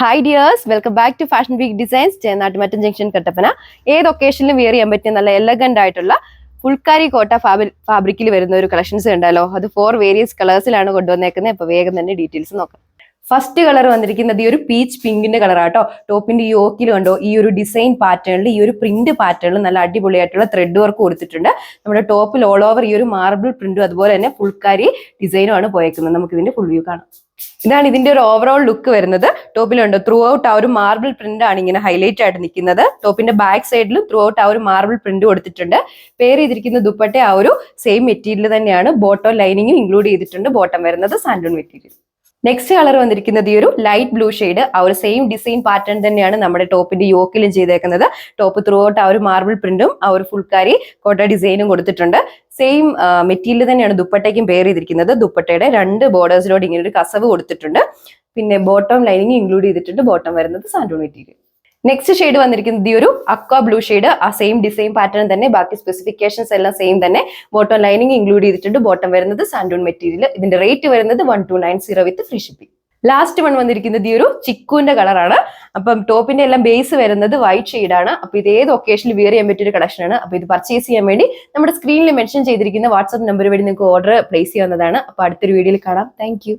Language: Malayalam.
Hi dears, welcome back to fashion week designs, Chennattumattam junction, Kattappana. ഏത് ഒക്കേഷനിലും വെയർ ചെയ്യാൻ പറ്റിയ നല്ല എലഗന്റ് ആയിട്ടുള്ള ഫുൾക്കാരി കോട്ട ഫാബ്രിക്കിൽ വരുന്ന ഒരു കളക്ഷൻസ് ഉണ്ടല്ലോ. അത് 4 വേരിയസ് കളേഴ്സിലാണ് കൊണ്ടുവന്നേക്കുന്നത്. അപ്പൊ വേഗം തന്നെ ഡീറ്റെയിൽസ് നോക്കാം. ഫസ്റ്റ് കളർ വന്നിരിക്കുന്നത് ഈ ഒരു പീച്ച് പിങ്കിന്റെ കളറാട്ടോ. ടോപ്പിന്റെ യോക്കിൽ കണ്ടോ ഈ ഒരു ഡിസൈൻ പാറ്റേണിൽ, ഈ ഒരു പ്രിന്റ് പാറ്റേണിൽ നല്ല അടിപൊളിയായിട്ടുള്ള ത്രെഡ് വർക്ക് കൊടുത്തിട്ടുണ്ട്. നമ്മുടെ ടോപ്പിൽ ഓൾ ഓവർ ഈ ഒരു മാർബിൾ പ്രിന്റും അതുപോലെ തന്നെ ഫുൾക്കാരി ഡിസൈനും ആണ് പോയേക്കുന്നത്. നമുക്ക് ഇതിന്റെ ഫുൾ വ്യൂ കാണാം. ഇതാണ് ഇതിന്റെ ഒരു ഓവറോൾ ലുക്ക് വരുന്നത്. ടോപ്പിലുണ്ട് ത്രൂ ഔട്ട് ആ ഒരു മാർബിൾ പ്രിന്റ് ആണ് ഇങ്ങനെ ഹൈലൈറ്റ് ആയിട്ട് നിൽക്കുന്നത്. ടോപ്പിന്റെ ബാക്ക് സൈഡിലും ത്രൂ ഔട്ട് ആ ഒരു മാർബിൾ പ്രിന്റ് കൊടുത്തിട്ടുണ്ട്. പെയർ ചെയ്തിരിക്കുന്ന ദുപ്പട്ട ആ ഒരു സെയിം മെറ്റീരിയൽ തന്നെയാണ്. ബോട്ടം ലൈനിങ്ങും ഇൻക്ലൂഡ് ചെയ്തിട്ടുണ്ട്. ബോട്ടം വരുന്നത് സാൻഡൂൺ മെറ്റീരിയൽ. നെക്സ്റ്റ് കളർ വന്നിരിക്കുന്നത് ഈ ഒരു ലൈറ്റ് ബ്ലൂ ഷെയ്ഡ്. ആ ഒരു സെയിം ഡിസൈൻ പാറ്റേൺ തന്നെയാണ് നമ്മുടെ ടോപ്പിന്റെ യോക്കിലും ചെയ്തേക്കുന്നത്. ടോപ്പ് ത്രൂ ഔട്ട് ആ ഒരു മാർബിൾ പ്രിന്റും ആ ഒരു ഫുൾക്കാരി കോട്ട ഡിസൈനും കൊടുത്തിട്ടുണ്ട്. സെയിം മെറ്റീരിയൽ തന്നെയാണ് ദുപ്പട്ടയ്ക്കും പെയർ ചെയ്തിരിക്കുന്നത്. ദുപ്പട്ടയുടെ 2 ബോർഡേഴ്സിലോട് ഇങ്ങനെ ഒരു കസവ് കൊടുത്തിട്ടുണ്ട്. പിന്നെ ബോട്ടം ലൈനിങ് ഇൻക്ലൂഡ് ചെയ്തിട്ടുണ്ട്. ബോട്ടം വരുന്നത് സാൻഡൂൺ മെറ്റീരിയൽ. നെക്സ്റ്റ് ഷെയ്ഡ് വന്നിരിക്കുന്നത് ഈ ഒരു അക്വ ബ്ലൂ ഷെയ്ഡ്. ആ സെയിം ഡിസൈൻ പാറ്റേൺ തന്നെ, ബാക്കി സ്പെസിഫിക്കേഷൻസ് എല്ലാം സെയിം തന്നെ. ബോട്ടം ലൈനിങ് ഇൻക്ലൂഡ് ചെയ്തിട്ടുണ്ട്. ബോട്ടം വരുന്നത് സാൻഡൂൺ മെറ്റീരിയൽ. ഇതിന്റെ റേറ്റ് വരുന്നത് 1290 വിത്ത് ഫ്രീ ഷിപ്പിംഗ്. ലാസ്റ്റ് വൺ വന്നിരിക്കുന്നത് ഈ ഒരു ചിക്കുവിന്റെ കളറാണ്. അപ്പം ടോപ്പിന്റെ എല്ലാം ബേസ് വരുന്നത് വൈറ്റ് ഷെയ്ഡാണ്. അപ്പൊ ഇത് ഏത് ഒക്കേഷനിൽ വെയർ ചെയ്യാൻ പറ്റിയ ഒരു കളക്ഷൻ ആണ്. അപ്പൊ ഇത് പർച്ചേസ് ചെയ്യാൻ വേണ്ടി നമ്മുടെ സ്ക്രീനിൽ മെൻഷൻ ചെയ്തിരിക്കുന്ന വാട്സ്ആപ്പ് നമ്പർ വഴി നിങ്ങൾക്ക് ഓർഡർ പ്ലേസ് ചെയ്യാവുന്നതാണ്. അപ്പൊ അടുത്തൊരു വീഡിയോയിൽ കാണാം. താങ്ക്